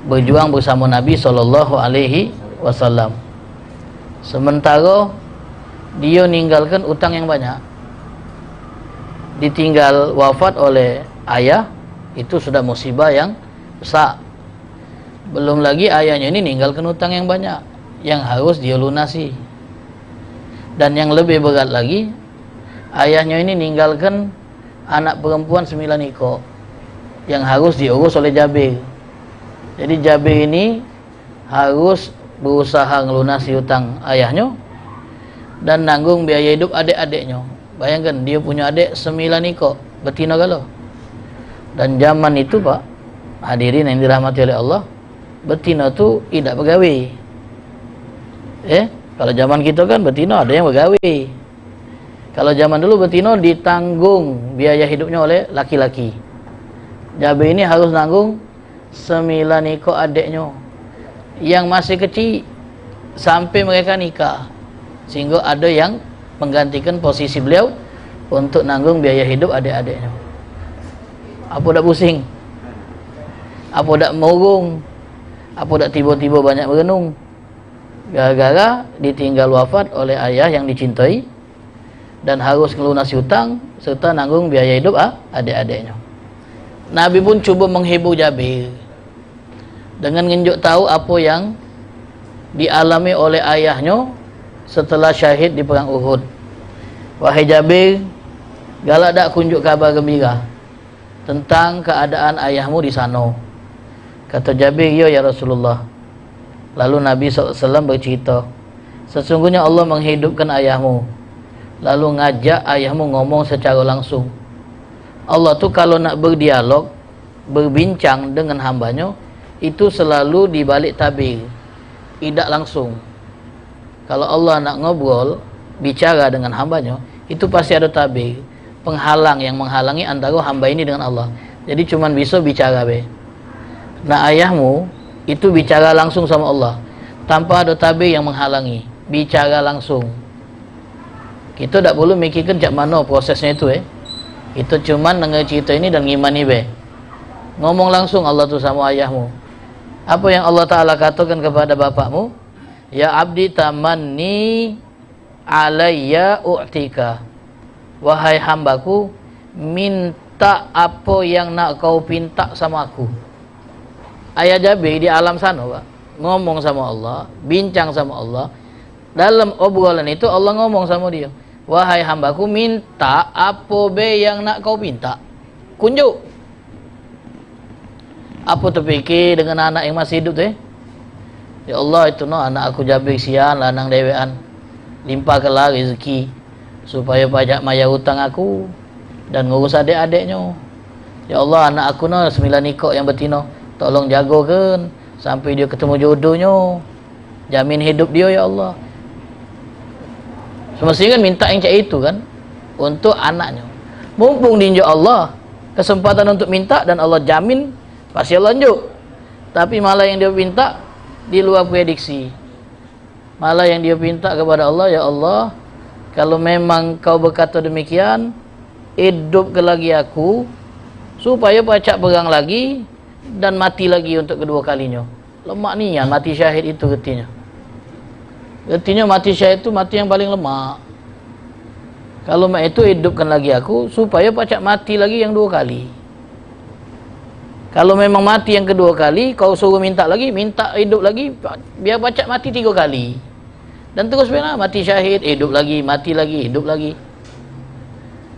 berjuang bersama Nabi SAW. Sementara dia ninggalkan utang yang banyak, ditinggal wafat oleh ayah, itu sudah musibah yang besar. Belum lagi ayahnya ini ninggalkan utang yang banyak yang harus dia lunasi. Dan yang lebih berat lagi, ayahnya ini ninggalkan anak perempuan 9 ekor yang harus diurus oleh Jabir. Jadi Jabir ini harus berusaha ngelunasi utang ayahnya dan nanggung biaya hidup adik-adiknya. Bayangkan, dia punya adik 9 ekor, betina galau. Dan zaman itu, Pak, hadirin yang dirahmati oleh Allah, betina tu tidak bergawe. Kalau zaman kita kan betina ada yang bergawe. Kalau zaman dulu betina ditanggung biaya hidupnya oleh laki-laki. Jabir ini harus nanggung 9 ekor adiknya yang masih kecil sampai mereka nikah, sehingga ada yang menggantikan posisi beliau untuk nanggung biaya hidup adik-adiknya. Apa dak pusing? Apa dak murung? Apa dak tiba-tiba banyak merenung? Gara-gara ditinggal wafat oleh ayah yang dicintai dan harus melunasi hutang serta nanggung biaya hidup adik-adiknya. Nabi pun cuba menghibur Jabir dengan nunjuk tahu apa yang dialami oleh ayahnya setelah syahid di perang Uhud. Wahai Jabir, galak dak kunjuk kabar gembira tentang keadaan ayahmu di sana. Kata Jabir, ya Rasulullah. Lalu Nabi SAW bercerita, sesungguhnya Allah menghidupkan ayahmu, lalu ngajak ayahmu ngomong secara langsung. Allah tu kalau nak berdialog, berbincang dengan hambanya, itu selalu dibalik tabir, tidak langsung. Kalau Allah nak ngobrol, bicara dengan hambanya, itu pasti ada tabir, penghalang yang menghalangi antara hamba ini dengan Allah. Jadi cuman bisa bicara be. Nah, ayahmu itu bicara langsung sama Allah tanpa ada tabir yang menghalangi, bicara langsung. Kita tak perlu mikirkan macam mana prosesnya itu. Kita cuman dengar cerita ini dan ngimani be. Ngomong langsung Allah tu sama ayahmu. Apa yang Allah Ta'ala katakan kepada bapakmu? Ya abdi tamanni alayya u'tika. Wahai hambaku, minta apa yang nak kau pinta sama aku. Ayah Jabir di alam sana, Pak, ngomong sama Allah, bincang sama Allah. Dalam obrolan itu Allah ngomong sama dia, wahai hambaku, minta apa be yang nak kau pinta, kunjuk. Apa terfikir dengan anak yang masih hidup tu? Ya Allah, itu no anak aku Jabir sian lanang dewean, limpahkanlah rezeki supaya pajak maya hutang aku dan ngurus adik-adiknya. Ya Allah, anak aku no 9 ekor yang betina, tolong jagakan sampai dia ketemu jodohnya, jamin hidup dia ya Allah. Semestinya kan minta yang cak itu kan untuk anaknya. Mumpung diinjak Allah kesempatan untuk minta dan Allah jamin, pasti Allah unjuk. Tapi malah yang dia minta di luar prediksi. Malah yang dia minta kepada Allah, ya Allah, kalau memang kau berkata demikian, hidupkan lagi aku supaya pacak perang lagi dan mati lagi untuk kedua kalinya. Lemak niat mati syahid itu getinya. Getinya mati syahid itu mati yang paling lemak. Kalau mak itu hidupkan lagi aku supaya pacak mati lagi yang 2 kali. Kalau memang mati yang kedua kali, kau suruh minta lagi, minta hidup lagi, biar pacak mati 3 kali. Dan terus benar mati syahid, hidup lagi, mati lagi, hidup lagi.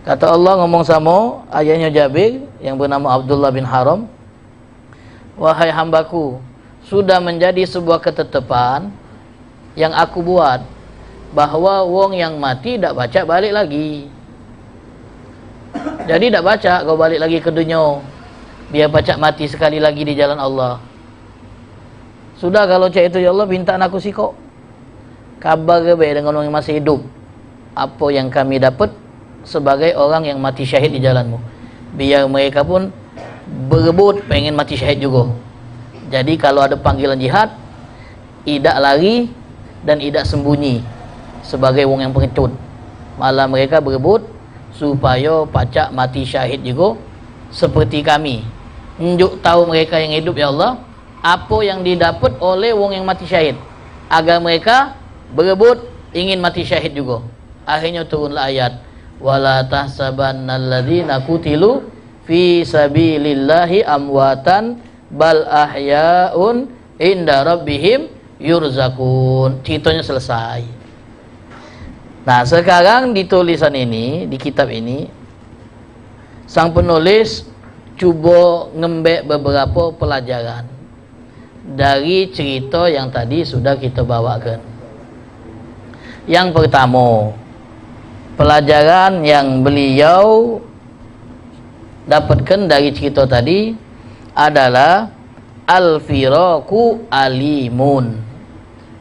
Kata Allah ngomong sama ayahnya Jabir yang bernama Abdullah bin Haram, wahai hambaku, sudah menjadi sebuah ketetapan yang aku buat bahwa wong yang mati tak baca balik lagi. Jadi tak baca kau balik lagi ke dunia, biar baca mati sekali lagi di jalan Allah. Sudah kalau cak itu ya Allah, minta aku sikok kabar ke dengan orang yang masih hidup apa yang kami dapat sebagai orang yang mati syahid di jalanmu, biar mereka pun berebut pengen mati syahid juga. Jadi kalau ada panggilan jihad, tidak lari dan tidak sembunyi sebagai wong yang pengecut, malah mereka berebut supaya pacak mati syahid juga seperti kami. Unjuk tahu mereka yang hidup ya Allah, apa yang didapat oleh wong yang mati syahid, agar mereka berebut ingin mati syahid juga. Akhirnya turunlah ayat, wala tahsabannalladzina qutilu fi sabilillahi amwatan bal ahyaun inda rabbihim yurzakun. Ceritanya selesai. Nah, sekarang di tulisan ini, di kitab ini, sang penulis cuba ngembek beberapa pelajaran dari cerita yang tadi sudah kita bawakan. Yang pertama, pelajaran yang beliau dapatkan dari cerita tadi adalah al-firaku alimun.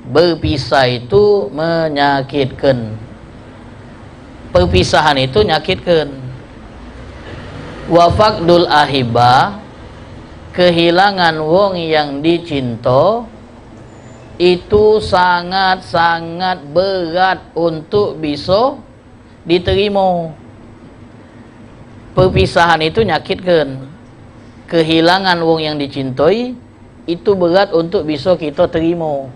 Berpisah itu menyakitkan. Perpisahan itu nyakitkan. Wa faqdul ahibah, kehilangan wong yang dicinta itu sangat-sangat berat untuk bisa diterima. Perpisahan itu nyakitkan. Kehilangan wong yang dicintai itu berat untuk bisa kita terima.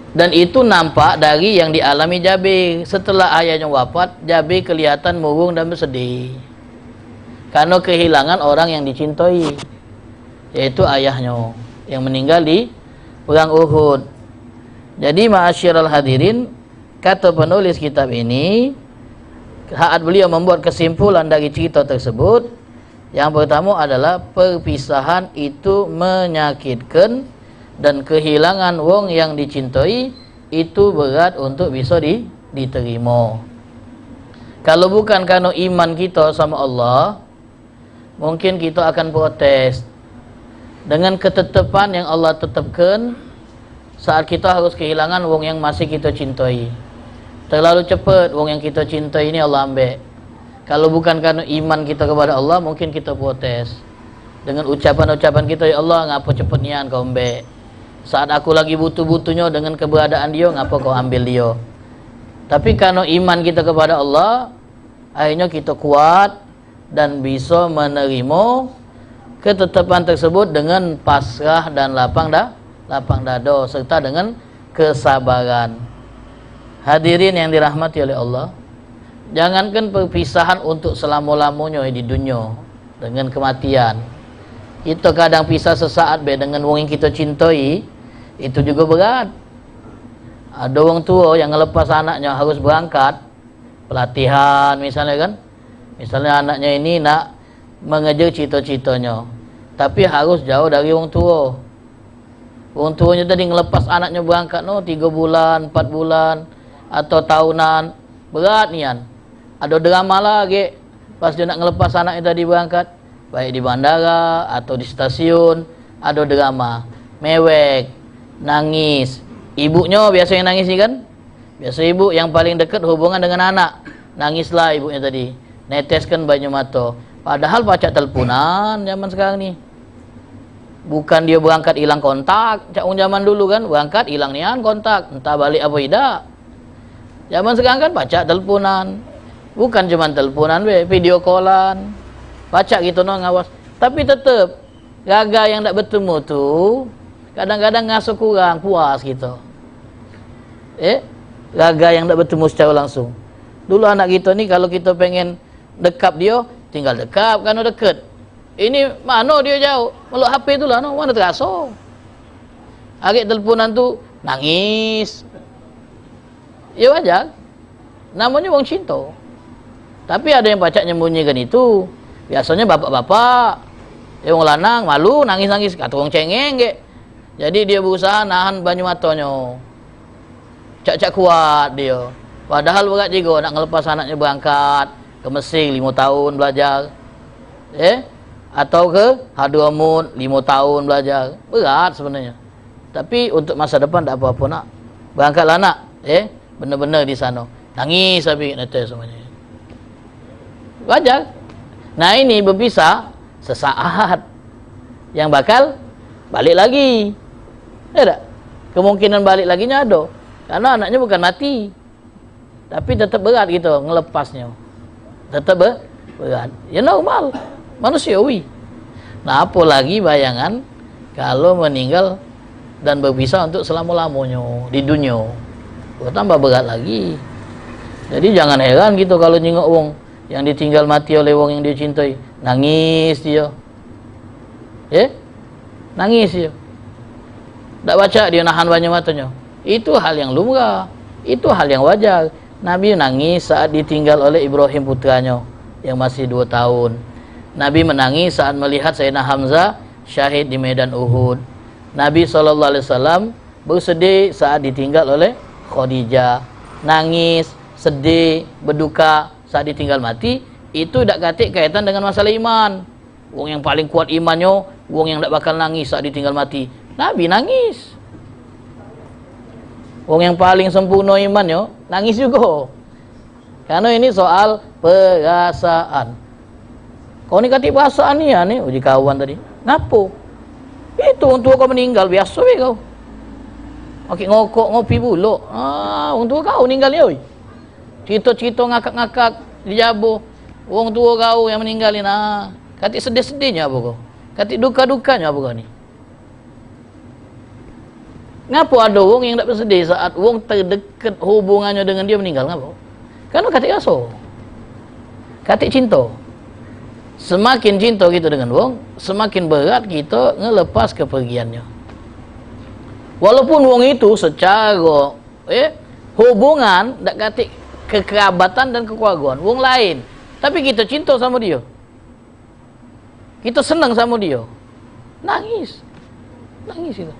Dan itu nampak dari yang dialami Jabir. Setelah ayahnya wafat, Jabir kelihatan murung dan bersedih karena kehilangan orang yang dicintai, yaitu ayahnya yang meninggal di perang Uhud. Jadi ma'asyiral hadirin, kata penulis kitab ini, saat beliau membuat kesimpulan dari cerita tersebut, yang pertama adalah perpisahan itu menyakitkan dan kehilangan wong yang dicintai itu berat untuk bisa diterima. Kalau bukan karena iman kita sama Allah, mungkin kita akan protes dengan ketetapan yang Allah tetapkan saat kita harus kehilangan wong yang masih kita cintai. Terlalu cepat wong yang kita cintai ini Allah ambil. Kalau bukan karena iman kita kepada Allah, mungkin kita protes dengan ucapan-ucapan kita, ya Allah, ngapa cepet nian kau ambil? Saat aku lagi butuh-butuhnya dengan keberadaan dia, ngapa kau ambil dia? Tapi karena iman kita kepada Allah, akhirnya kita kuat dan bisa menerima ketetapan tersebut dengan pasrah dan lapang dada serta dengan kesabaran. Hadirin yang dirahmati oleh Allah, jangankan perpisahan untuk selama-lamanya di dunia dengan kematian. Kita kadang pisah sesaat dengan wong yang kita cintai, itu juga berat. Ada orang tua yang ngelepas anaknya harus berangkat pelatihan misalnya kan. Misalnya anaknya ini nak mengejar cita-citanya, tapi harus jauh dari orang tua. Orang tuanya tadi ngelepas anaknya berangkat 3 bulan, 4 bulan atau tahunan, berat nian. Ada drama lagi pas dia nak ngelepas anaknya tadi berangkat, baik di bandara atau di stasiun, ada drama, mewek, nangis. Ibunya biasa yang nangis ni kan, biasa ibu yang paling dekat hubungan dengan anak, nangislah ibunya tadi, neteskan banyu mata. Padahal pacak teleponan zaman sekarang ni. Bukan dia berangkat hilang kontak, cak zaman dulu kan, berangkat hilang nian kontak, entah balik apa tidak. Zaman sekarang kan pacak teleponan. Bukan cuma teleponan, video callan. Pacak gitu no ngawas. Tapi tetap gagal yang tak bertemu tu kadang-kadang ngasuh kurang puas gitu. Gagal yang tak bertemu secara langsung. Dulu anak kita ni kalau kita pengen dekap dia, tinggal dekap kan dekat. Ini mana dia jauh, meluk HP tu lah, no, mana terasa. Arik teleponan tu nangis. Ya wajar. Namanya wong cinta. Tapi ada yang pacak nyembunyikan itu. Biasanya bapak-bapak, wong lanang malu nangis-nangis, kata wong cengeng ge. Jadi dia berusaha nahan banyu matanya. Cak-cak kuat dia. Padahal berat juga nak ngelepas anaknya berangkat ke Mesir 5 tahun belajar. Atau ke Hadramut 5 tahun belajar. Berat sebenarnya. Tapi untuk masa depan tak apa-apa nak. Berangkatlah nak. Benar-benar di sana. Nangis tapi netes semuanya. Wajar. Nah ini berpisah sesaat. Yang bakal balik lagi. Ya tak? Kemungkinan balik laginya ada. Karena anaknya bukan mati. Tapi tetap berat gitu ngelepasnya. Tetap berat. Ya normal. Manusiawi. Nah apalagi bayangan kalau meninggal dan berpisah untuk selama-lamanya di dunia. Tambah berat lagi. Jadi jangan heran gitu kalau nyengok wong yang ditinggal mati oleh wong yang dia cintai, nangis dia. Nangis dia. Tak baca dia nahan banyak matanya. Itu hal yang lumrah. Itu hal yang wajar. Nabi nangis saat ditinggal oleh Ibrahim putranya yang masih 2 tahun. Nabi menangis saat melihat Sayyidina Hamzah syahid di medan Uhud. Nabi SAW bersedih saat ditinggal oleh Khadijah. Nangis, sedih, berduka saat ditinggal mati. Itu tak katik kaitan dengan masalah iman. Wong yang paling kuat imannya, wong yang tak bakal nangis saat ditinggal mati. Nabi nangis. Wong yang paling sempurna imannya nangis juga. Karena ini soal perasaan. Kau ni katik perasaan ni ya ni, uji kawan tadi. Ngapo? Itu untuk kau meninggal biasa we kau. Okey ngokok ngopi buluk. Untuk kau meninggal ni oi. Cerita-cerita ngakak-ngakak di Jabo. Wong tua kau yang meninggal ni katik sedih-sedihnya apa kau? Katik duka-dukanya apa kau ni? Ngapa ada wong yang tak bersedih saat wong terdekat hubungannya dengan dia meninggal? Ngapa? Karena katik rasa, katik cinta. Semakin cinta kita dengan wong, semakin berat kita ngelepas kepergiannya. Walaupun wong itu secara hubungan tak katik kekerabatan dan kekeluargaan wong lain, tapi kita cinta sama dia, kita senang sama dia, nangis itu.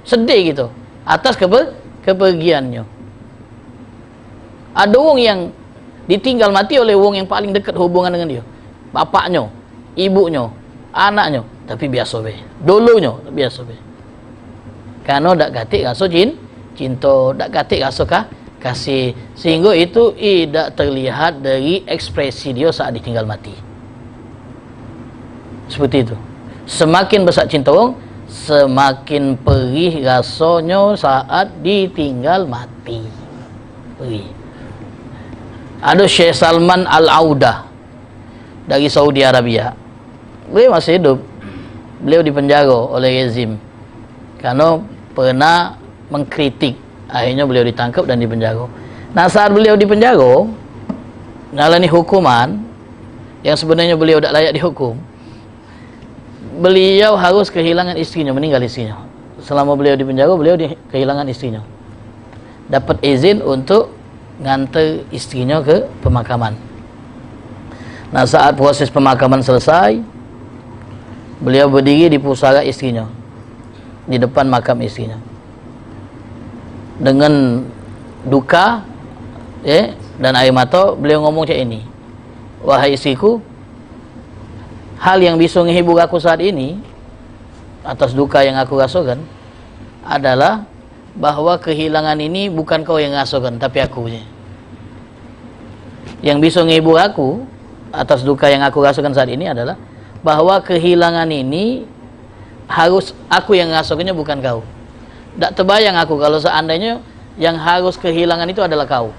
Sedih gitu atas kepergiannya. Ada wong yang ditinggal mati oleh wong yang paling dekat hubungan dengan dia, bapaknya, ibunya, anaknya, tapi biasa be. Dulunya biasa be. Karena dak katik rasa cinta, dak katik rasa kasih, sehingga itu tidak terlihat dari ekspresi dia saat ditinggal mati. Seperti itu. Semakin besar cinta wong, semakin perih rasanya saat ditinggal mati. Perih. Ada Syekh Salman Al-Audah dari Saudi Arabia. Beliau masih hidup. Beliau dipenjara oleh rezim karena pernah mengkritik. Akhirnya beliau ditangkap dan dipenjara. Nah, saat beliau dipenjara, menjalani hukuman yang sebenarnya beliau tak layak dihukum, beliau harus kehilangan istrinya, meninggal istrinya. Selama beliau di penjara, beliau kehilangan istrinya. Dapat izin untuk nganter istrinya ke pemakaman. Nah, saat proses pemakaman selesai, beliau berdiri di pusara istrinya, di depan makam istrinya, dengan duka dan air mata. Beliau ngomong macam ini, wahai istriku, hal yang bisa menghibur aku saat ini atas duka yang aku rasakan adalah bahwa kehilangan ini bukan kau yang rasakan, tapi aku. Yang bisa menghibur aku atas duka yang aku rasakan saat ini adalah bahwa kehilangan ini harus aku yang rasakannya, bukan kau. Tak terbayang aku kalau seandainya yang harus kehilangan itu adalah kau.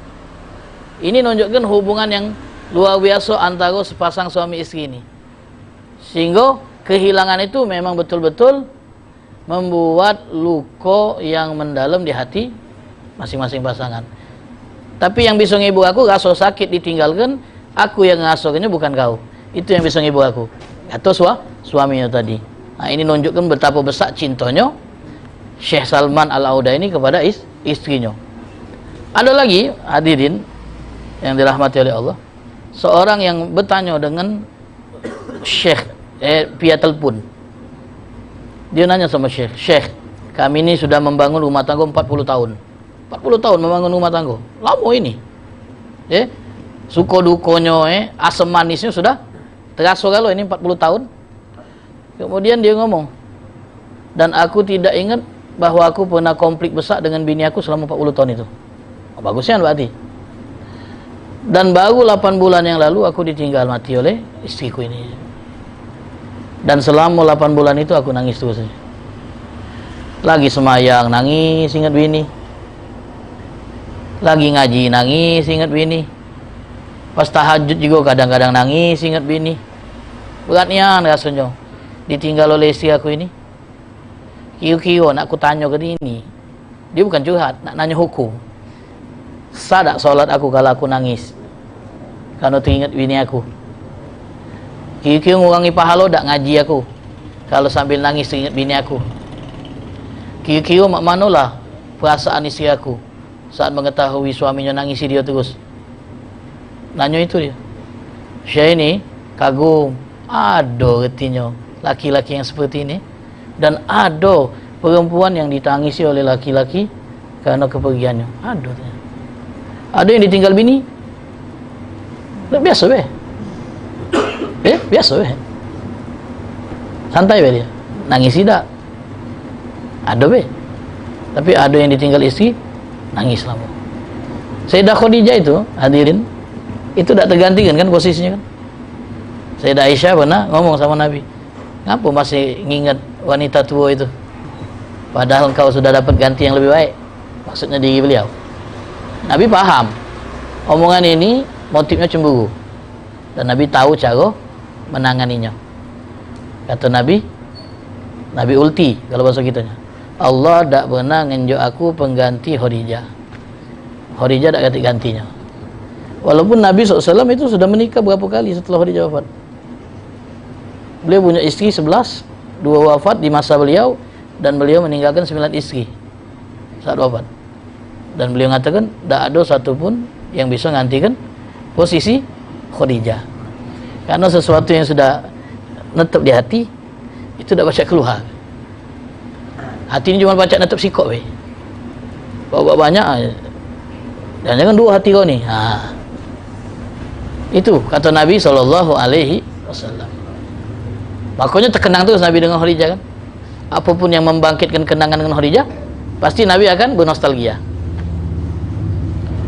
Ini menunjukkan hubungan yang luar biasa antara sepasang suami istri ini. Sehingga kehilangan itu memang betul-betul membuat luka yang mendalam di hati masing-masing pasangan. Tapi yang bisa ngibur aku, rasa sakit ditinggalkan, aku yang ngasuhnya, bukan kau. Itu yang bisa ngibur aku. Atau suaminya tadi. Nah, ini menunjukkan betapa besar cintanya Syekh Salman Al-Audah ini kepada istrinya. Ada lagi hadirin yang dirahmati oleh Allah, seorang yang bertanya dengan Syekh via telepon. Dia nanya sama Syekh, kami ini sudah membangun rumah tangga 40 tahun. 40 tahun membangun rumah tangga. Lama ini. Suka dukonya, asam manisnya sudah terasa kalau ini 40 tahun. Kemudian dia ngomong, dan aku tidak ingat bahwa aku pernah konflik besar dengan bini aku selama 40 tahun itu. Bagusnya berarti. Dan baru 8 bulan yang lalu aku ditinggal mati oleh istriku ini. Dan selama 8 bulan itu aku nangis terus. Lagi semayang nangis ingat bini, lagi ngaji nangis ingat bini, pas tahajud juga kadang-kadang nangis ingat bini. Beratnya rasanya ditinggal oleh istri aku ini. Kira-kira nak aku tanya ke ini. Dia bukan curhat, nak nanya hukum. Sah tak solat aku kalau aku nangis karena teringat bini aku? Kira-kira ngurangi pahala tak ngaji aku kalau sambil nangis teringat bini aku? Kira-kira mak manalah perasaan isteri aku saat mengetahui suaminya nangisi dia terus? Nanya itu dia. Syekh ini kagum, ada retinya laki-laki yang seperti ini, dan ada perempuan yang ditangisi oleh laki-laki karena kepergiannya. Ada yang ditinggal bini. Biasa biasa santai dia, nangis tidak ada tapi ada yang ditinggal istri nangis lama. Sayyidah Khadijah itu hadirin itu tak tergantikan kan posisinya kan. Sayyidah Aisyah pernah ngomong sama Nabi, ngapa masih ngingat wanita tua itu padahal engkau sudah dapat ganti yang lebih baik? Maksudnya diri beliau. Nabi paham omongan ini motifnya cemburu, dan Nabi tahu cara menanganinya. Kata Nabi ulti kalau bahasa kitanya, Allah tak pernah ngenjuk aku pengganti Khadijah. Khadijah tak ganti-gantinya. Walaupun Nabi SAW itu sudah menikah berapa kali setelah Khadijah wafat. Beliau punya istri 11, 2 wafat di masa beliau, dan beliau meninggalkan 9 istri saat wafat. Dan beliau mengatakan tak ada satu pun yang bisa menggantikan posisi Khadijah. Karena sesuatu yang sudah netap di hati itu tak baca keluar. Hati ni cuma baca netap sikok bawa banyak. Jangan 2 hati kau ni. Itu kata Nabi SAW. Makanya terkenang terus Nabi dengan Khadijah kan. Apapun yang membangkitkan kenangan dengan Khadijah, pasti Nabi akan bernostalgia.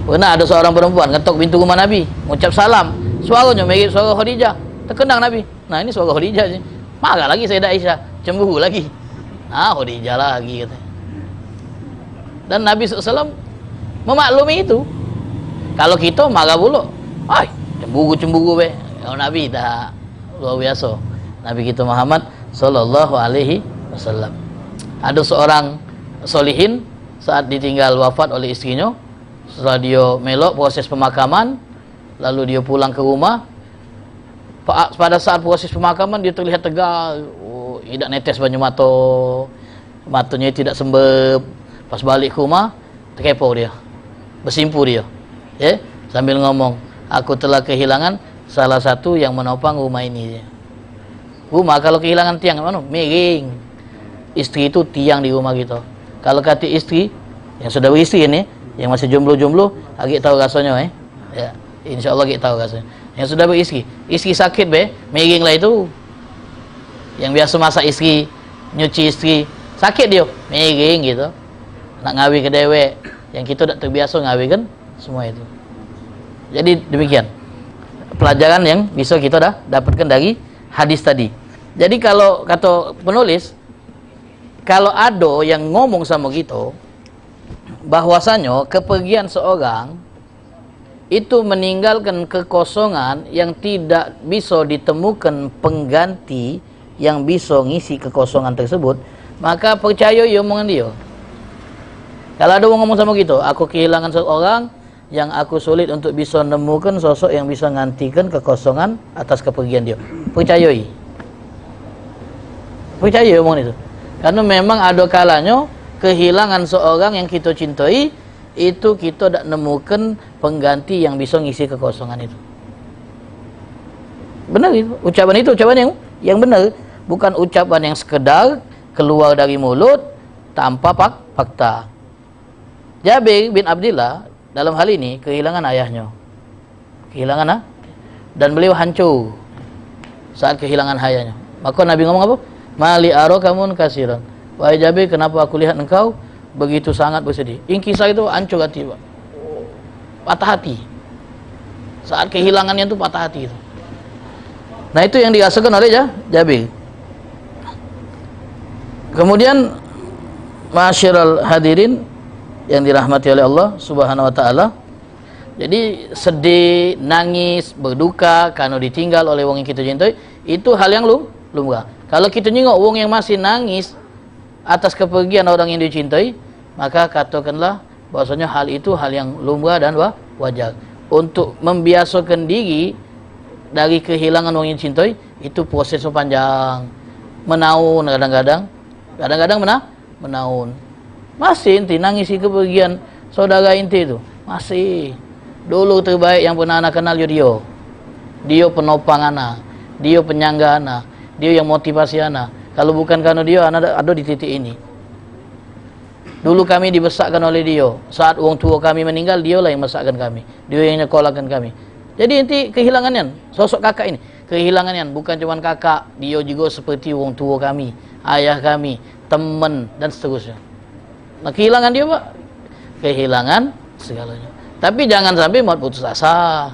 Pernah ada seorang perempuan ketok pintu rumah Nabi, mengucap salam, suaranya mirip suara Khadijah. Terkenang Nabi. Nah, ini suara Khadijah je. Marah lagi Sayyidah Aisyah, cemburu lagi. Khadijah lagi kata. Dan Nabi SAW memaklumi itu. Kalau kita marah pula, cemburu Kalau Nabi dah luar biasa. Nabi kita Muhammad sallallahu alaihi wasallam. Ada seorang solihin saat ditinggal wafat oleh istrinya, setelah dia melok proses pemakaman, lalu dia pulang ke rumah. Pada saat proses pemakaman dia terlihat tegal, tidak netes banyu mata, matanya tidak sembab. Pas balik ke rumah terkepo dia, bersimpu dia, sambil ngomong, aku telah kehilangan salah satu yang menopang rumah ini. Rumah kalau kehilangan tiang mana? Miring. Istri itu tiang di rumah kita. Kalau kata istri yang sudah beristri ini, yang masih jomblo-jomblo, agak tahu rasanya ya, insyaallah agak tahu rasanya. Yang sudah beristri, istri sakit miring lah itu. Yang biasa masak istri, nyuci istri, sakit dia, miring gitu. Nak ngawi ke dewek, yang kita tak terbiasa ngawi kan, semua itu. Jadi demikian pelajaran yang bisa kita dah dapatkan dari hadis tadi. Jadi kalau kata penulis, kalau ada yang ngomong sama kita bahwasanya kepergian seorang itu meninggalkan kekosongan yang tidak bisa ditemukan pengganti yang bisa ngisi kekosongan tersebut, maka percaya ya omongan dia. Kalau ada orang ngomong sama kita, aku kehilangan seorang yang aku sulit untuk bisa menemukan sosok yang bisa menggantikan kekosongan atas kepergian dia, percayai. Percaya omongan itu. Karena memang ada kalanya kehilangan seorang yang kita cintai, itu kita tak nemukan pengganti yang bisa ngisi kekosongan itu. Benar itu. Ucapan itu ucapan yang benar, bukan ucapan yang sekedar keluar dari mulut tanpa fakta. Jabir bin Abdillah dalam hal ini kehilangan ayahnya. Dan beliau hancur saat kehilangan ayahnya. Maka Nabi ngomong apa? Mali arakamun kasiran. Wahai Jabir, kenapa aku lihat engkau begitu sangat bersedih? Kisah itu hancur hati, patah hati. Saat kehilangannya itu patah hati itu. Nah, itu yang dirasakan oleh Jabir. Kemudian ma'asyiral hadirin yang dirahmati oleh Allah Subhanahu wa taala. Jadi sedih, nangis, berduka karena ditinggal oleh orang yang kita cintai, itu hal yang lumrah. Kalau kita nengok orang yang masih nangis atas kepergian orang yang dicintai, maka katakanlah bahwasanya hal itu hal yang lumrah dan wajar. Untuk membiasakan diri dari kehilangan orang yang dicintai, itu proses panjang. Menaun kadang-kadang menaun. Masih inti nangisi kepergian saudara inti itu. Masih. Dulu terbaik yang pernah anak kenal dia. Dia penopang anak, dia penyangga anak, dia yang motivasi anak. Kalau bukan karena dia, anak ada di titik ini. Dulu kami dibesarkan oleh dia. Saat orang tua kami meninggal, dia lah yang membesarkan kami. Dia yang nyekolahkan kami. Jadi inti kehilangannya, sosok kakak ini. Kehilangannya bukan cuma kakak, dia juga seperti orang tua kami, ayah kami, teman dan seterusnya. Nah, kehilangan dia, Pak. Kehilangan segalanya. Tapi jangan sampai mau putus asa.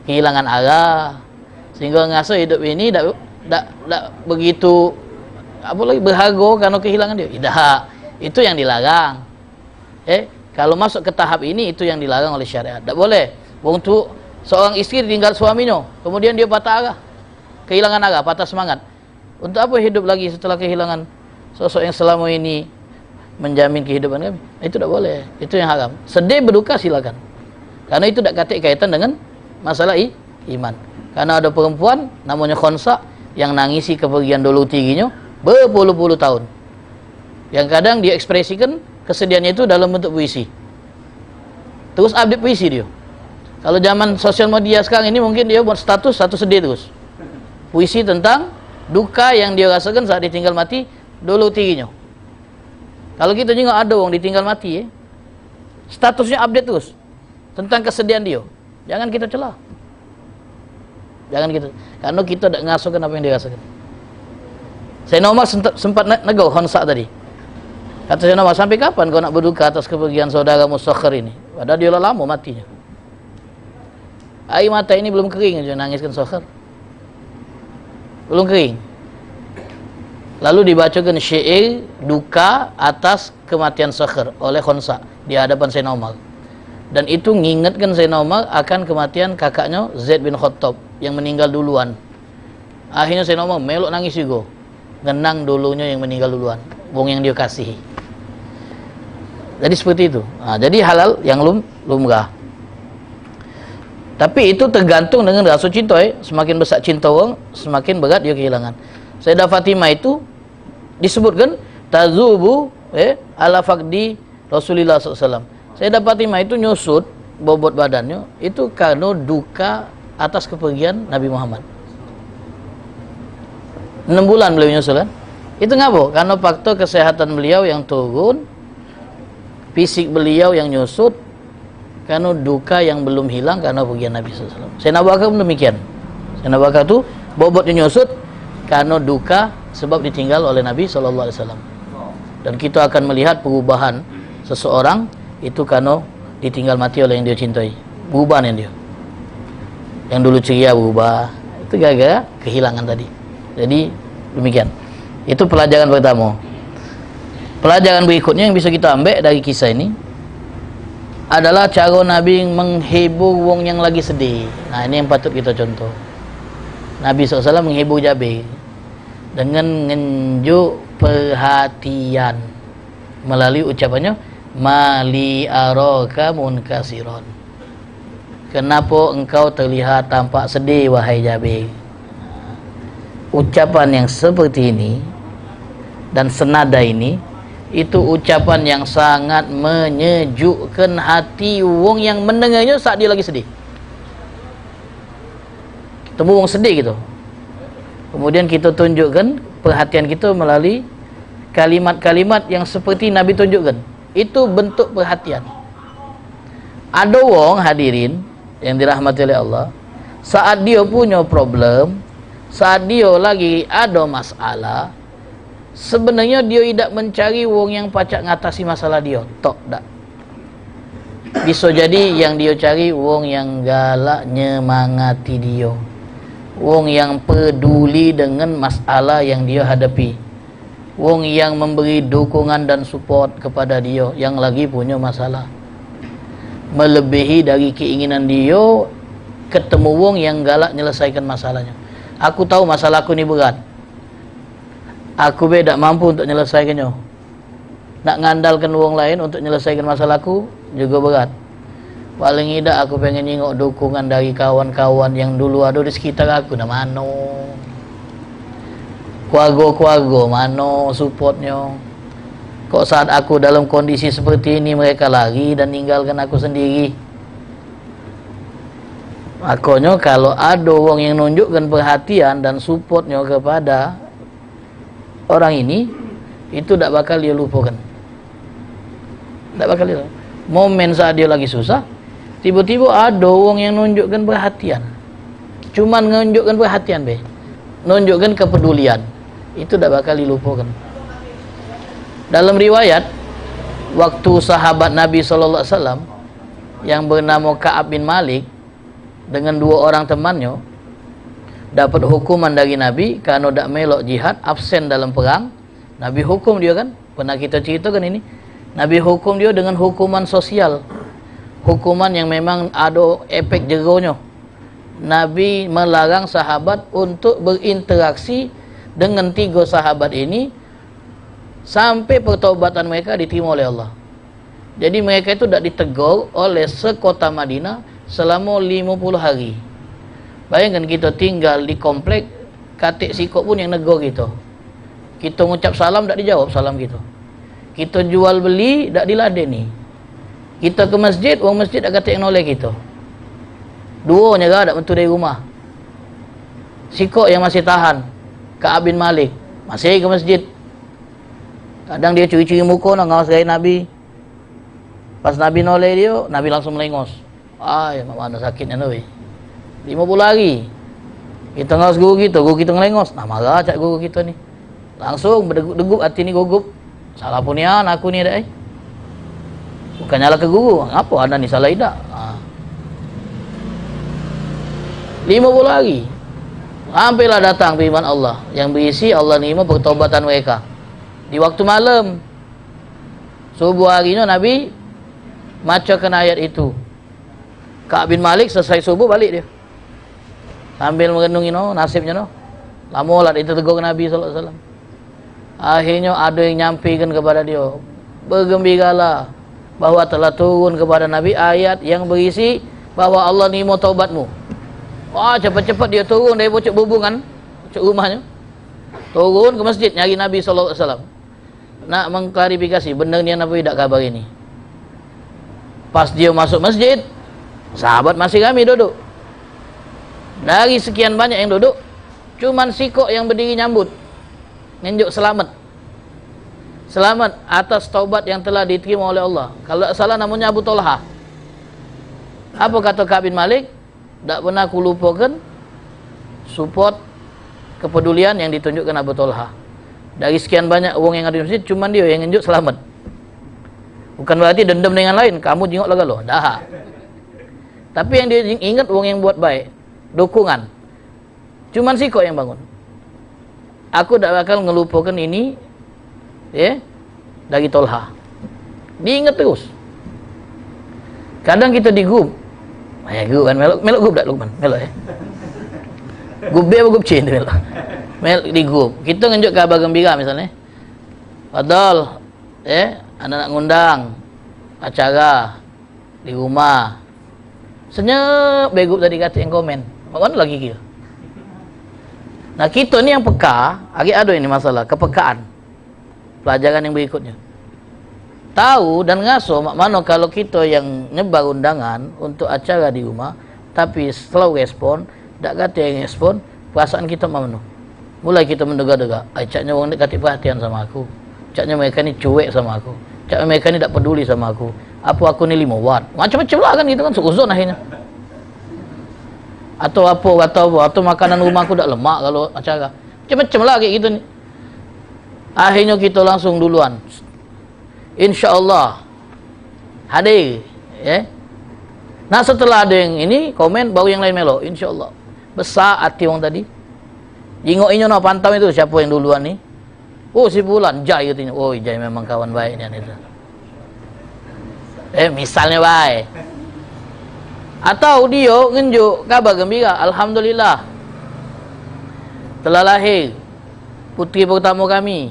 Kehilangan arah. Sehingga ngerasa hidup ini tak begitu berharga karena kehilangan dia. Tidak. Itu yang dilarang. Kalau masuk ke tahap ini, itu yang dilarang oleh syariat. Tak boleh. Untuk seorang istri ditinggal suaminya, kemudian dia patah arah, kehilangan arah, patah semangat. Untuk apa hidup lagi setelah kehilangan sosok yang selama ini menjamin kehidupan kami? Itu tak boleh. Itu yang haram. Sedih berduka silakan. Karena itu tak kaitan dengan masalah iman. Karena ada perempuan namanya Khonsa yang nangisi kepergian dulu tingginya berpuluh-puluh tahun. Yang kadang dia ekspresikan kesedihannya itu dalam bentuk puisi. Terus update puisi dia. Kalau zaman sosial media sekarang ini mungkin dia buat status sedih terus. Puisi tentang duka yang dia rasakan saat ditinggal mati dulu tingginya. Kalau kita juga ada orang ditinggal mati, statusnya update terus tentang kesedihan dia. Jangan kita celah. Jangan kita, karena kita tidak ngasuhkan apa yang dia rasakan. Sayyidina Umar sempat negur Khonsa tadi. Kata Sayyidina Umar, sampai kapan kau nak berduka atas kepergian saudara Musakhir ini? Padahal dia lama matinya. Air mata ini belum kering aja nangiskan Sakhir. Belum kering. Lalu dibacakan syair duka atas kematian Sakhir oleh Khonsa di hadapan Sayyidina Umar. Dan itu mengingatkan Sayyidina Umar akan kematian kakaknya Zaid bin Khattab yang meninggal duluan. Akhirnya Sayyidina Umar meluk nangis juga. Ngenang dulunya yang meninggal duluan, wong yang dia kasihi. Jadi seperti itu. Nah, jadi halal yang lumrah. Tapi itu tergantung dengan rasa cinta. Semakin besar cinta orang, semakin berat dia kehilangan. Sayyidah Fatimah itu disebutkan tazubu ala faqdi Rasulullah SAW. Sayyidah Fatimah itu nyusut bobot badannya itu karena duka atas kepergian Nabi Muhammad. 6 bulan beliau nyusul kan? Itu ngapa? Karena faktor kesehatan beliau yang turun, fisik beliau yang nyusut, karena duka yang belum hilang karena pergian Nabi SAW. Sayyidina Abu Bakar pun demikian. Sayyidina Abu Bakar itu bobotnya nyusut karena duka sebab ditinggal oleh Nabi SAW. Dan kita akan melihat perubahan seseorang itu karena ditinggal mati oleh yang dia cintai. Perubahan yang dia. Yang dulu ceria berubah. Itu gara-gara kehilangan tadi. Jadi demikian. Itu pelajaran pertama. Pelajaran berikutnya yang bisa kita ambil dari kisah ini adalah cara Nabi menghibur wong yang lagi sedih. Nah, ini yang patut kita contoh. Nabi SAW menghibur Jabir dengan menunjuk perhatian melalui ucapannya mali araka munkasiron. Kenapa engkau terlihat tampak sedih wahai Jabir? Ucapan yang seperti ini dan senada ini itu ucapan yang sangat menyejukkan hati wong yang mendengarnya saat dia lagi sedih. Ketemu wong sedih gitu, kemudian kita tunjukkan perhatian kita melalui kalimat-kalimat yang seperti Nabi tunjukkan. Itu bentuk perhatian. Ada wong hadirin yang dirahmati oleh Allah, saat dia punya problem, saat dia lagi ada masalah, sebenarnya dia tidak mencari wong yang pacak ngatasi masalah dia. Tok dak. Bisa jadi yang dia cari wong yang galak nyemangati dia, wong yang peduli dengan masalah yang dia hadapi, wong yang memberi dukungan dan support kepada dia yang lagi punya masalah. Melebihi dari keinginan dia ketemu wong yang galak menyelesaikan masalahnya. Aku tahu masalahku ini berat. Aku be tak mampu untuk menyelesaikannya. Nak ngandalkan orang lain untuk menyelesaikan masalahku juga berat. Paling tidak aku pengen tengok dukungan dari kawan-kawan yang dulu ada di sekitar aku. Nah mano keluarga-keluarga, mano supportnya. Kok saat aku dalam kondisi seperti ini mereka lari dan ninggalkan aku sendiri. Makanya kalau ada orang yang nunjukkan perhatian dan supportnya kepada orang ini, itu tak bakal dia lupakan. Tak bakal dia. Momen saat dia lagi susah, tiba-tiba ada orang yang nunjukkan perhatian. Cuman nunjukkan perhatian be, nunjukkan kepedulian. Itu tak bakal dilupakan. Dalam riwayat, waktu sahabat Nabi SAW yang bernama Ka'ab bin Malik dengan 2 orang temannya dapat hukuman dari Nabi kerana tak melok jihad, absen dalam perang. Nabi hukum dia kan, pernah kita ceritakan ini. Nabi hukum dia dengan hukuman sosial, hukuman yang memang ada efek jeronya. Nabi melarang sahabat untuk berinteraksi dengan 3 sahabat ini sampai pertaubatan mereka diterima oleh Allah. Jadi mereka itu tak ditegur oleh sekota Madinah selama 50 hari. Bayangkan kita tinggal di komplek, katik sikok pun yang negur kita. Kita mengucap salam tak dijawab salam kita. Kita jual beli tak diladeni. Kita ke masjid, orang masjid tak katik noleh kita. Duanya tak bentuk dari rumah. Sikok yang masih tahan, Ka'ab bin Malik, masih ke masjid. Kadang dia curi-curi muka nak ngawas gaya Nabi. Pas Nabi noleh dia, Nabi langsung melengos. Ya mana sakitnya Nabi. 50 hari. Kita ngawas guru kita ngelengos. Nah marah cak guru kita ni. Langsung berdegup hati ni gugup. Salah punian aku ni dah. Bukan nyala ke guru. Apa anda ni salah tidak? 50 hari. Hampirlah datang firman Allah yang berisi Allah nerima pertobatan mereka. Di waktu malam, subuh harinya Nabi bacakan ayat itu. Ka'ab bin Malik selesai subuh balik dia. Sambil merenungi nasibnya lama lah itu tegur Nabi SAW. Akhirnya ada yang nyampaikan kepada dia, bergembiralah bahawa telah turun kepada Nabi ayat yang berisi bahawa Allah nerima taubatmu. Cepat-cepat dia turun dari pucuk bubungan, pucuk rumahnya, turun ke masjid nyari Nabi SAW, nak mengklarifikasi benar ni Nabi tak kabar ini. Pas dia masuk masjid, sahabat masih ramai duduk. Dari sekian banyak yang duduk, cuman sikok yang berdiri nyambut, nunjuk selamat. Selamat atas taubat yang telah diterima oleh Allah. Kalau tak salah namanya Abu Talha. Apa kata Ka'ab bin Malik? Tak pernah aku lupakan support, kepedulian yang ditunjukkan Abu Talha. Dari sekian banyak orang yang ada di masjid, cuman dia yang nunjuk selamat. Bukan berarti dendam dengan lain, kamu jengok lah kalau. Dah. Tapi yang dia ingat orang yang buat baik, dukungan. Cuman sikok yang bangun. Aku tak bakal ngelupakan ini dari Tolha. Diingat terus. Kadang kita di grup. Grup kan, melok grup tak Lukman? Melok Grup B atau grup C tu melok? Melok di grup. Kita ngenjuk kabar gembira misalnya. Padahal anda nak ngundang acara di rumah. Senyap grup tadi kata yang komen. Mana lagi kira? Nah kita ni yang peka, ada ini masalah kepekaan. Pelajaran yang berikutnya. Tahu dan ngasuh mak mano kalau kita yang nyebar undangan untuk acara di rumah, tapi slow respon, tak kata yang respon, perasaan kita mak mano. Mulai kita menduga-duga, caknya orang ni kata perhatian sama aku. Caknya mereka ni cuek sama aku. Caknya mereka ni tak peduli sama aku. Apa aku ni 5 watt? Macam-macam lah kan gitu kan, seuzon akhirnya. Atau makanan rumah aku tak lemak kalau acara. Macam-macam lah kayak gitu ni. Akhirnya kita langsung duluan. InsyaAllah hadir. Nah setelah ada yang ini komen, baru yang lain melok. InsyaAllah. Besar hati orang tadi. Jingok inyo nak pantau itu siapa yang duluan ni. Si Bulan, Jai katanya. Jai memang kawan baik ni. Misalnya baik. Atau dia ngenjuk kabar gembira, alhamdulillah telah lahir putri pertama kami.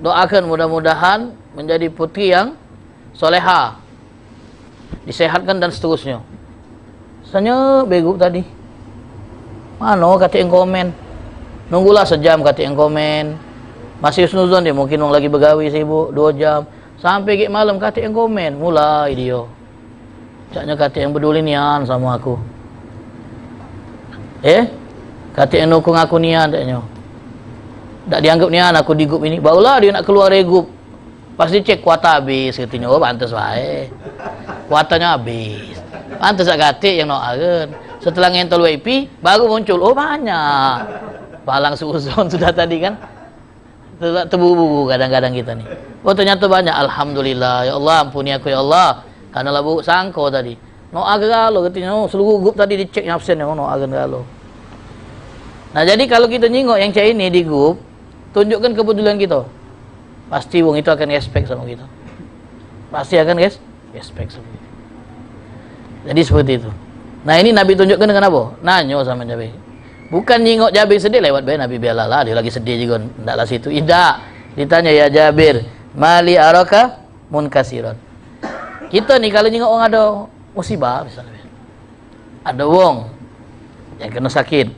Doakan mudah-mudahan menjadi putri yang soleha, disehatkan dan seterusnya. Senyap bego tadi. Mana kata yang komen? Nunggulah sejam kata yang komen. Masih husnuzon dia, mungkin orang lagi begawi sibuk 2 jam. Sampai ke malam kata yang komen, mulai dia. Caknya kata yang peduli nian sama aku. Kata yang nukung aku nian taknya. Tak dianggap nian aku di grup ini. Barulah dia nak keluar dari grup. Pasti cek kuota habis katanya. Oh pantas wae. Kuotanya habis. Pantas tak kata yang nak agen. Setelah ngentol WP baru muncul. Oh banyak. Palang suuzon sudah tadi kan. Terburu-buru kadang-kadang kita nih. Oh ternyata banyak. Alhamdulillah. Ya Allah ampuni aku ya Allah. Karena lah buruk sangko tadi. No agen lo katanya. Oh, seluruh grup tadi dicek absen ya. No agen lo. Nah jadi kalau kita nyingok yang cek ini di grup, tunjukkan kepedulian kita. Pasti wong itu akan respect sama kita. Pasti akan respect sama kita. Jadi seperti itu. Nah ini Nabi tunjukkan dengan apa? Nanyo sama Nabi. Bukan nyingok Jabir sedih lewat bae Nabi biarlah dia lagi sedih juga ndaklah situ. Tidak. Ditanya ya Jabir, mali araka munkasiron. Kita nih kalau nyingok orang ada musibah misalnya. Ada wong yang kena sakit.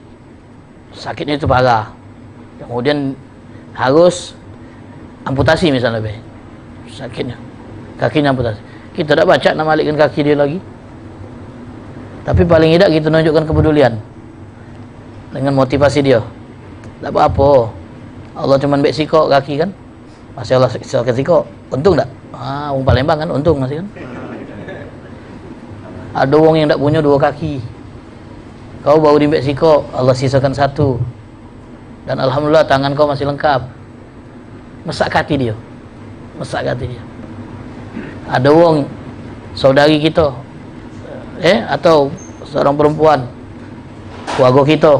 Sakitnya itu parah. Kemudian harus amputasi misalnya be. Sakitnya. Kakinya amputasi. Kita tak baca nak malikkan kaki dia lagi. Tapi paling tidak kita tunjukkan kepedulian dengan motivasi dia. Tak apa-apa. Allah cuma bek sikok kaki kan. Masih Allah sikok. Untung tak? Wong Palembang kan untung masih kan. Ada wong yang tak punya 2 kaki. Kau baru di Meksiko, Allah sisakan 1. Dan alhamdulillah tangan kau masih lengkap. Mesak hati dia. Mesak hati dia. Ada wong saudari kita atau seorang perempuan keluarga kita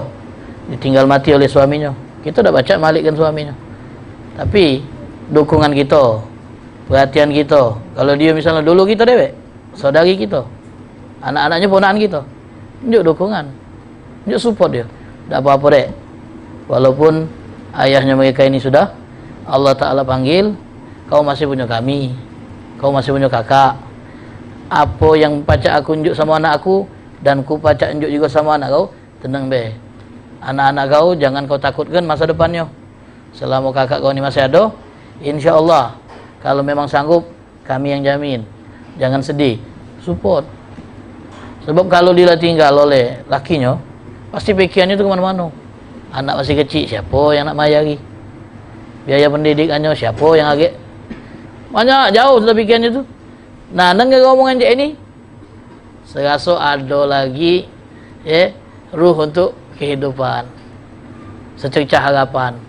ditinggal mati oleh suaminya. Kita dah baca malikkan suaminya. Tapi dukungan kita, perhatian kita. Kalau dia misalnya dulu kita dewek, saudari kita, anak-anaknya ponakan kita, tunjuk dukungan. Tunjuk support dia. Tak apa-apa dek. Walaupun ayahnya mereka ini sudah Allah Ta'ala panggil, kau masih punya kami. Kau masih punya kakak. Apa yang pacak aku unjuk sama anak aku, dan ku pacak unjuk juga sama anak kau, tenang be. Anak-anak kau jangan kau takutkan masa depannya. Selama kakak kau ini masih ada, insya Allah kalau memang sanggup, kami yang jamin. Jangan sedih. Support. Sebab kalau dia tinggal oleh lakinya, pasti pikirannya itu kemana-mana. Anak masih kecil, siapa yang nak mayari? Biaya pendidikannya, siapa yang agak? Banyak, jauh sudah pikirannya itu. Nah, dengar omongan je ini, serasa ada lagi ruh untuk kehidupan, secercah harapan.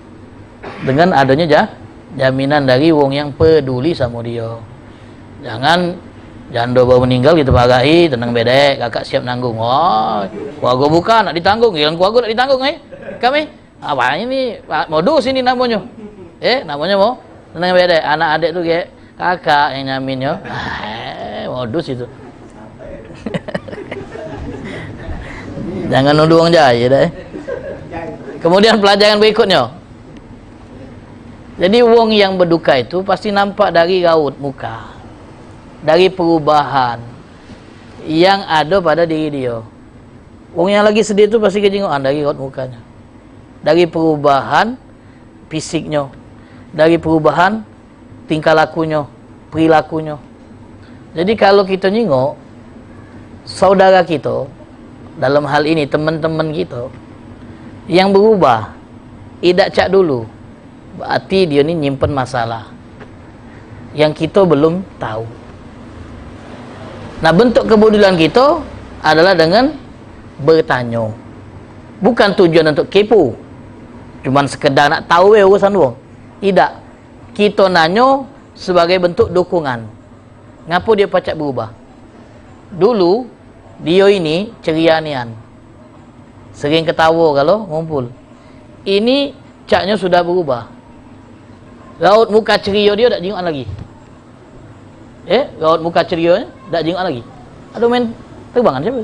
Dengan adanya jaminan dari wong yang peduli sama dia. Jangan janda baru meninggal kita barahi, tenang bedek, kakak siap nanggung. Oh, keluarga bukan nak ditanggung, yang keluarga nak ditanggung kami. Apa ini modus ini namanya. Namanya mau tenang bedek, anak adik tu kakak yang nyamin yo. Modus itu. Jangan nuduh orang jaya dah. Kemudian pelajaran berikutnya. Jadi wong yang berduka itu pasti nampak dari raut muka, dari perubahan yang ada pada diri dia. Wong yang lagi sedih itu pasti kejingokan dari raut mukanya, dari perubahan fisiknya, dari perubahan tingkah lakunya, perilakunya. Jadi kalau kita nyingok saudara kita, dalam hal ini teman-teman kita yang berubah, tidak cak dulu, berarti dia ni nyimpen masalah yang kita belum tahu. Nah, bentuk kepedulian kita adalah dengan bertanya. Bukan tujuan untuk kepo, cuman sekedar nak tahu urusan wong. Tidak. Kita nanya sebagai bentuk dukungan. Ngapa dia pacak berubah? Dulu dia ini ceria nian, sering ketawa kalau ngumpul. Ini caknya sudah berubah. Raut muka ceria dia tak jingok lagi. Raut muka ceria tak jingok lagi. Aduh main terbangan siapa?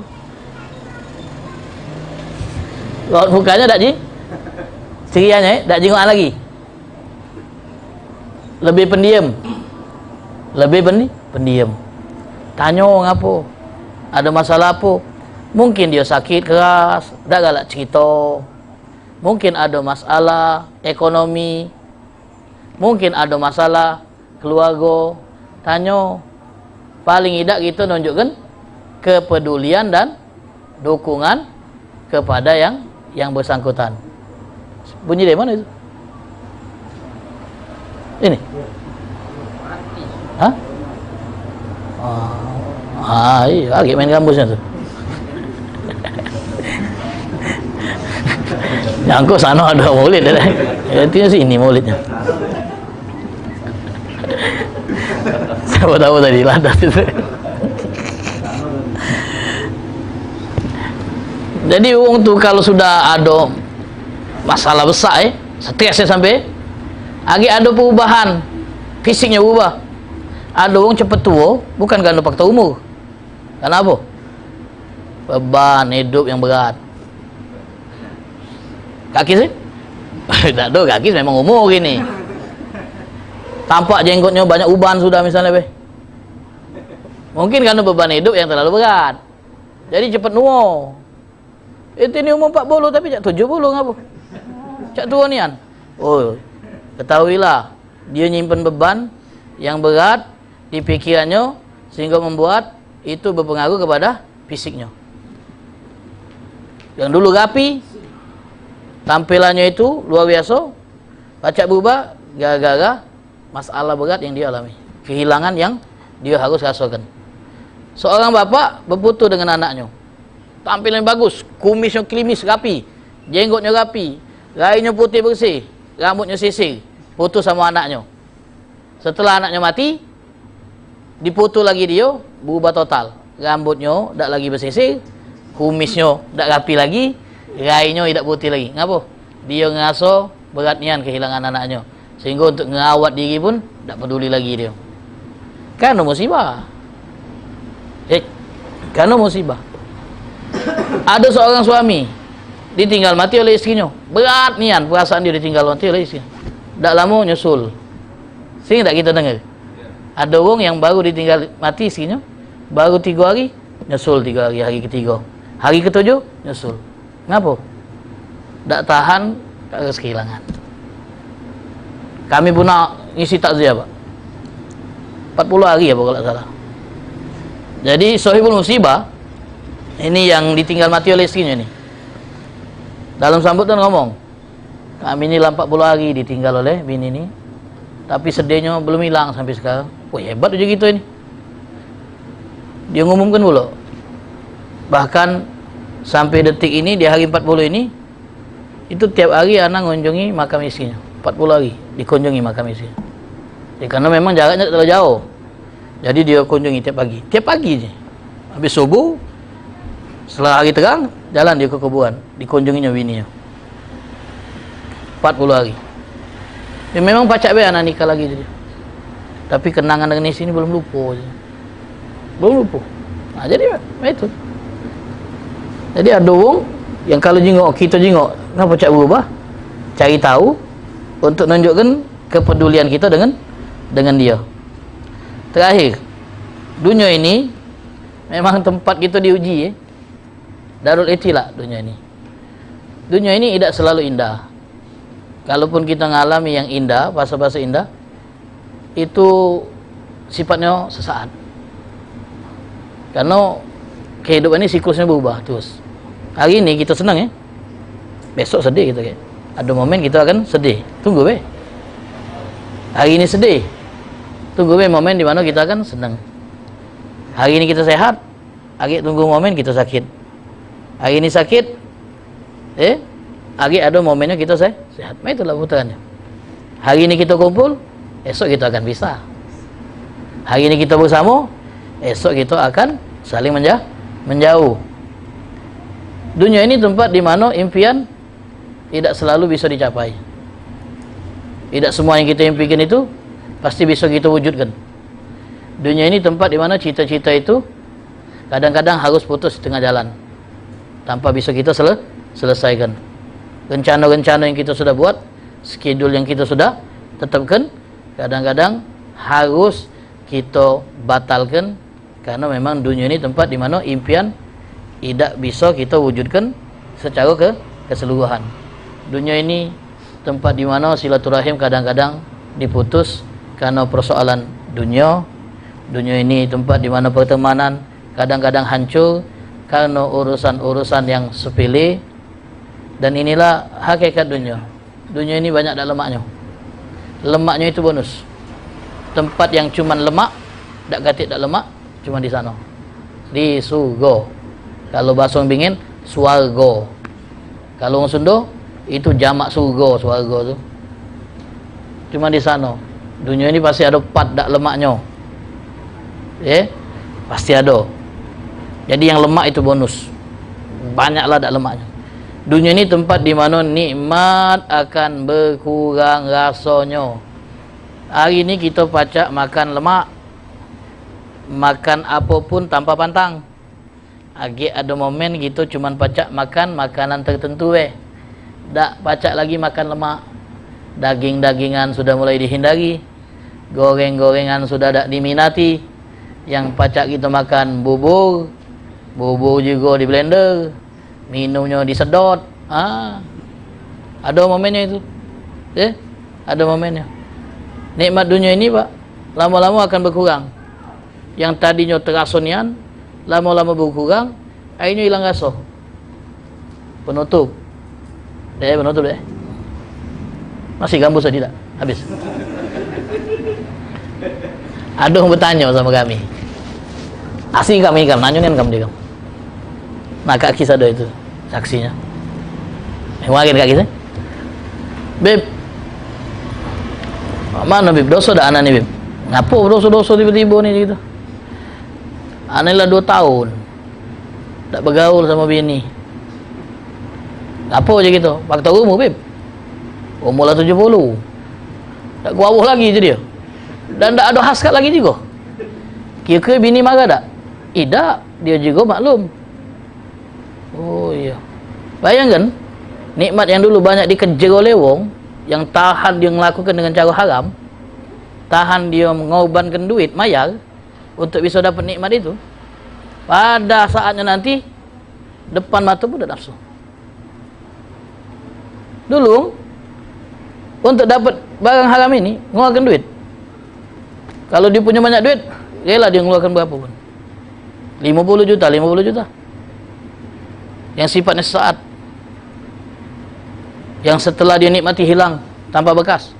Raut mukanya tak Seriannya tak jenguk lagi. Lebih pendiam. Lebih pendiam. Tanya ngapo? Ada masalah apa? Mungkin dia sakit keras, tak galak cerita. Mungkin ada masalah ekonomi. Mungkin ada masalah keluarga. Tanya. Paling tidak kita nunjukkan kepedulian dan dukungan kepada yang bersangkutan. Bunyi dari mana itu? Ini? Hah? Iya, lagi main kampusnya tuh. Nyangkut sana ada maulid dah. Intinya sih ini maulidnya. Siapa tahu tadi lantas itu. Jadi wong tuh kalau sudah ada masalah besar stresnya sampai ada perubahan fisiknya berubah. Ada wong cepat tua bukan karena faktor umur. Karena apa? Beban hidup yang berat. Kaki sih? Tak ada, kaki memang umur gini. Tampak jenggotnya banyak uban sudah misalnya mungkin karena beban hidup yang terlalu berat. Jadi cepat nuo. Ini umur 40 tapi cak 70 ngapa? Cak tua nian. Oh, ketahuilah dia nyimpen beban yang berat di pikirannya sehingga membuat itu berpengaruh kepada fisiknya. Yang dulu rapi, tampilannya itu luar biasa, pacak berubah gara-gara masalah berat yang dia alami, kehilangan yang dia harus rasakan. Seorang bapak berputus dengan anaknya, tampilan bagus, kumisnya klimis rapi, jenggotnya rapi, rainya putih bersih, rambutnya sisir, putus sama anaknya. Setelah anaknya mati, diputus lagi dia, berubah total, rambutnya tak lagi bersisir, kumisnya tak rapi lagi, rainya tidak putih lagi. Ngapa? Dia ngerasa berat nian kehilangan anaknya, sehingga untuk ngerawat diri pun tak peduli lagi dia. Karena musibah. Karena musibah. Ada seorang suami ditinggal mati oleh istrinya. Berat nian perasaan dia ditinggal mati oleh istrinya. Tak lama nyusul. Sehingga tak kita dengar. Ada orang yang baru ditinggal mati istrinya, baru 3 hari nyusul 3 hari, hari ketiga. Hari ketujuh nyusul. Ngapa? Tak tahan, tak harus kehilangan. Kami pun nak ngisi takziah, Pak. 40 hari ya, kalau tak salah. Jadi sahibul musibah ini yang ditinggal mati oleh istrinya ini. Dalam sambutan ngomong, kami ini 40 hari ditinggal oleh bini ini, tapi sedihnya belum hilang sampai sekarang. Wah, hebat aja gitu ini. Dia ngumumkan pula. Bahkan sampai detik ini di hari 40 ini, itu tiap hari anak mengunjungi makam istrinya. 40 hari dikunjungi makam istrinya. Ya, karena memang jaraknya terlalu jauh. Jadi dia kunjungi tiap pagi je. Habis subuh, setelah hari terang, jalan dia ke kuburan, dikunjunginya bininya. 40 hari. Ya, memang pacak be anak nikah lagi dia. Tapi kenangan dengan istri ini belum lupa je. Belum lupa. Nah, jadi itu. Jadi ada orang yang kalau jengok, kita jengok, kenapa pacak berubah? Cari tahu untuk menunjukkan kepedulian kita dengan dia. Terakhir, dunia ini memang tempat kita diuji. Darul ibtila dunia ini. Dunia ini tidak selalu indah. Kalaupun kita ngalami yang indah, fase-fase indah, itu sifatnya sesaat. Karena kehidupan ini siklusnya berubah terus. Hari ini kita senang ya, besok sedih kita kayak. Ada momen kita akan sedih. Tunggu be. Hari ini sedih. Tunggu be momen di mana kita akan senang. Hari ini kita sehat. Hari tunggu momen kita sakit. Hari ini sakit. Hari ada momennya kita sehat. Nah, itulah putarannya. Hari ini kita kumpul, esok kita akan pisah. Hari ini kita bersama, esok kita akan saling menjauh. Dunia ini tempat di mana impian tidak selalu bisa dicapai. Tidak semua yang kita impikan itu pasti bisa kita wujudkan. Dunia ini tempat di mana cita-cita itu kadang-kadang harus putus di tengah jalan tanpa bisa kita selesaikan. rencana-rencana yang kita sudah buat, schedule yang kita sudah tetapkan, kadang-kadang harus kita batalkan karena memang dunia ini tempat di mana impian tidak bisa kita wujudkan secara keseluruhan. Dunia ini tempat di mana silaturahim kadang-kadang diputus karena persoalan dunia. Dunia ini tempat di mana pertemanan kadang-kadang hancur karena urusan-urusan yang sepele. Dan inilah hakikat dunia. Dunia ini banyak tak lemaknya. Lemaknya itu bonus. Tempat yang cuma lemak, tak katik tak lemak, cuma di sana. Di surga. Kalau bahasa orang Bingin, swarga. Kalau orang Sunda, itu jamak surga, swarga tu. Cuma di sana. Dunia ini pasti ada part tak lemaknya. Pasti ada. Jadi yang lemak itu bonus. Banyaklah tak lemaknya. Dunia ini tempat di mana nikmat akan berkurang rasanya. Hari ini kita pacak makan lemak, makan apapun tanpa pantang. Agak ada momen kita cuma pacak makan makanan tertentu tak pacak lagi makan lemak. Daging-dagingan sudah mulai dihindari, goreng-gorengan sudah tak diminati. Yang pacak kita makan bubur juga di blender, minumnya disedot. Ada momennya itu. Ada momennya. Nikmat dunia ini Pak, lama-lama akan berkurang. Yang tadinya terasa nian, lama-lama berkurang, akhirnya hilang rasa. Penutup. Penutup deh. Masih gambus tadi tak? Habis. Ada yang bertanya sama kami. Asli kami nanya kan kamu dia. Nah kak kisah ada itu saksinya. Mungkin kak kisah. Beb, mana Beb? Dosa dah anak ni Beb. Ngapa dosa-dosa tiba-tiba ni gitu? Anak lah 2 tahun tak bergaul sama bini. Apa je gitu? Faktor umur Beb. Umur lah 70. Tak kuawuh lagi je dia. Dan tak ada hasrat lagi juga. Kira-kira bini marah tak? Tak, dia juga maklum. Oh iya. Bayangkan nikmat yang dulu banyak dikejar oleh wong, yang tahan dia melakukan dengan cara haram, tahan dia mengorbankan duit mayar untuk bisa dapat nikmat itu, pada saatnya nanti depan mata pun tak nafsu. Dulu untuk dapat barang haram ini mengeluarkan duit. Kalau dia punya banyak duit, rela dia mengeluarkan berapa pun. 50 juta. Yang sifatnya sesaat. Yang setelah dia nikmati hilang tanpa bekas.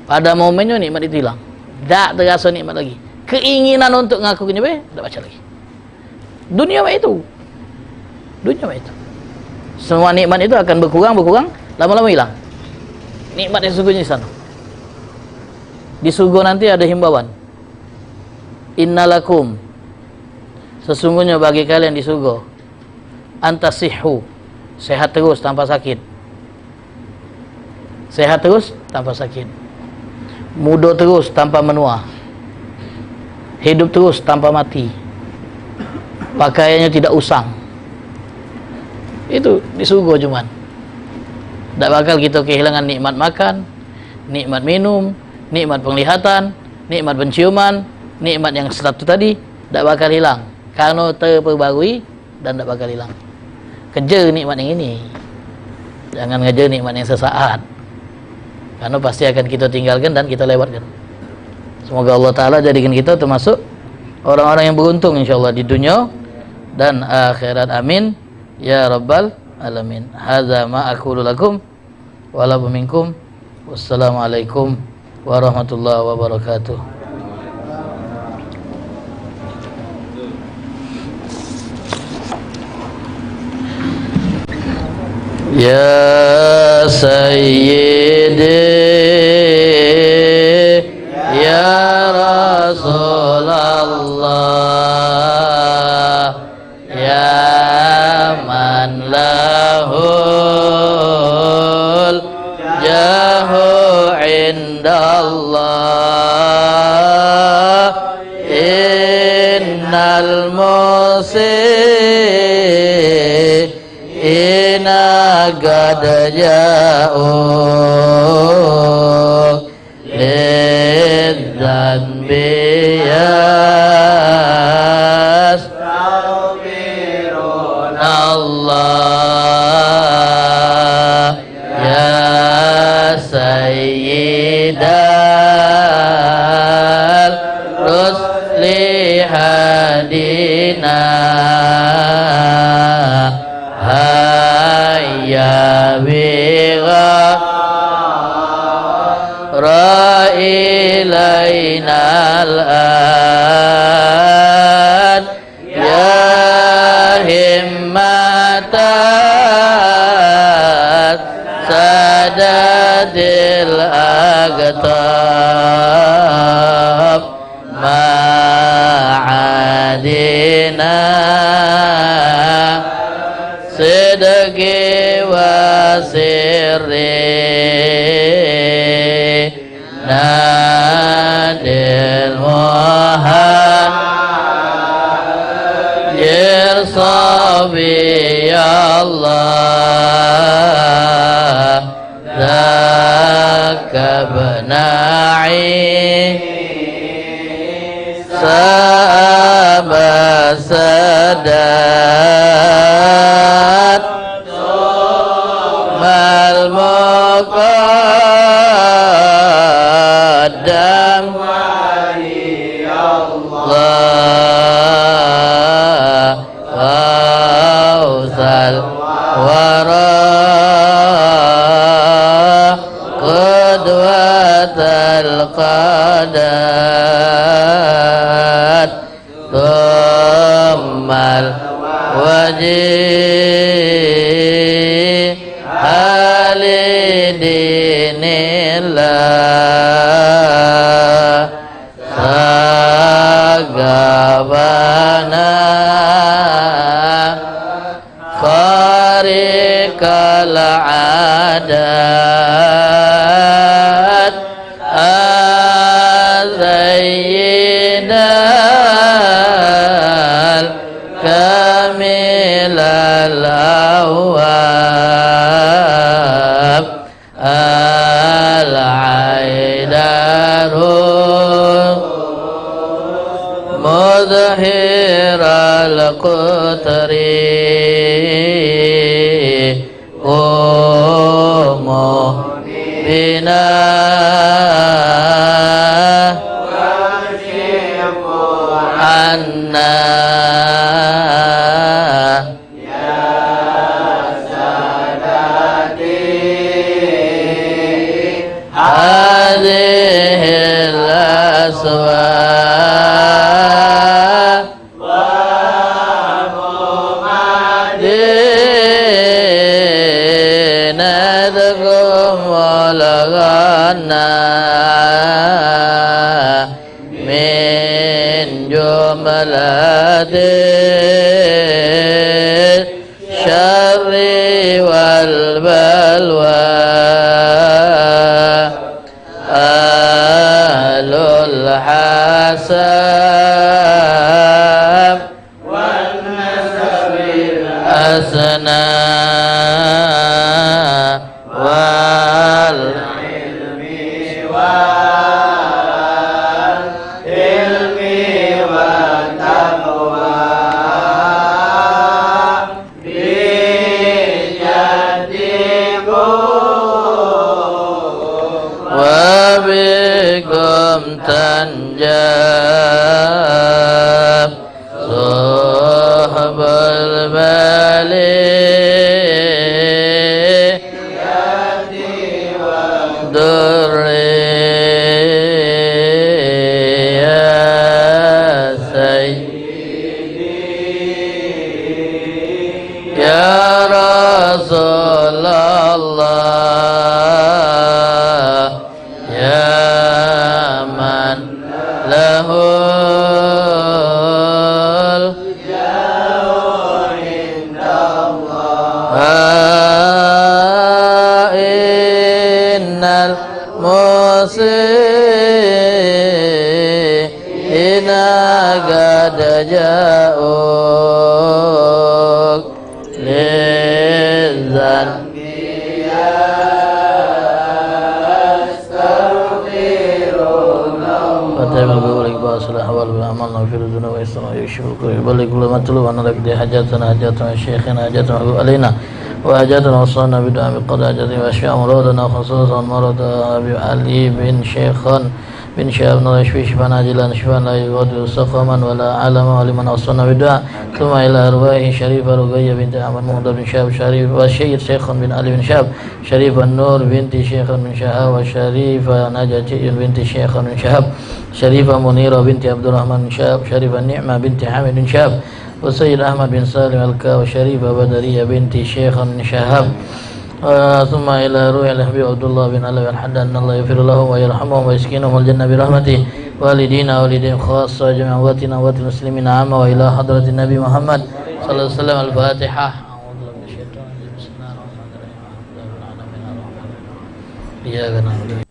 Pada momennya nikmat itu hilang. Tak terasa nikmat lagi. Keinginan untuk ngakunya tak baca lagi. Dunia itu. Semua nikmat itu akan berkurang, lama-lama hilang. Nikmat yang sesungguhnya di sana. Di surga nanti ada himbauan. Innalakum, sesungguhnya bagi kalian di surga, antasihhu, sehat terus tanpa sakit. Sehat terus tanpa sakit. Muda terus tanpa menua. Hidup terus tanpa mati. Pakaiannya tidak usang. Itu di surga cuman. Tak bakal kita kehilangan nikmat makan, nikmat minum, nikmat penglihatan, nikmat penciuman, nikmat yang satu tadi tak bakal hilang karena terperbarui dan tak bakal hilang. Kejar nikmat yang ini, jangan ngejar nikmat yang sesaat, karena pasti akan kita tinggalkan dan kita lewatkan. Semoga Allah Ta'ala jadikan kita termasuk orang-orang yang beruntung insyaAllah di dunia dan akhirat. Amin ya rabbal alamin. Hadza ma aqulu lakum wa lakum minkum. Wassalamualaikum warahmatullahi wabarakatuh. Ya Sayyidi ya Rasulullah ya man lahul jahu indallah innal musina قد جاءوك للذنب يستغفرون الله يا سيد الرسل هدنا هيا بغفر إلينا الآن يا همة سادات الأقطاب ما عادنا صدق وسر نادي المهاجر صبي الله ذاك ابن عيسى سادات ثم المقدم ولي الله غوث الورى قدوة القادات ثم الوجيه لدين الله سقبنا خارق العادات سيدنا الكامل الأواب العيدار مظهر القطر قوموا بنا واشفوا عنا هذه الأسواق دينتكم ولغنا من جملة الشر والبلوى الحساب والنسب الأسنى والعلم والتقوى وبكم تنجاب صحب البالي دري يا سيدي يا رسول الله يا من له عند الله إن المسيئين قد جاءوك للذنب وتعب القول إقبال صلاح والأعمال نغفر الذنوب ويسر ويكشف الكل يبلغ كل مطلوب أن نقضي حاجاتنا حاجاتنا شيخنا حاجاتنا علينا وحاجاتنا وصلنا بدعاء بقضاء حاجاتنا وأشفاء مرضنا خصوصا مرض أبي علي بن شيخا بن شهاب الله يشفي شفاء عاجلا شفاء لا يغادر سقما ولا علما ولمن أوصلنا بالدعاء ثم إلى أرواح شريفة رقية بنت أحمد مهدى بن شهاب شريف والشيخ شيخ بن علي بن شهاب شريف النور بنت شيخ بن شهاب وشريفة نجاتي بنت شيخ بن شهاب شريفة منيرة بنت عبد الرحمن بن شهاب شريفة النعمة بنت حامد بن شهاب وسيد أحمد بن سالم الكا وشريفة بدرية بنت شيخ بن شهاب ثم إلى روح الحبيب عبد الله بن علي الحد أن الله يغفر لهم ويرحمهم ويسكنهم الجنة برحمته والدينا والدين خاصة جميع أمواتنا وأموات المسلمين عامة وإلى حضرة النبي محمد صلى الله عليه وسلم الفاتحة. أعوذ بالله من الشيطان الرجيم. بسم الله الرحمن الرحيم. الحمد لله رب العالمين الرحمن الرحيم. إياك نعبد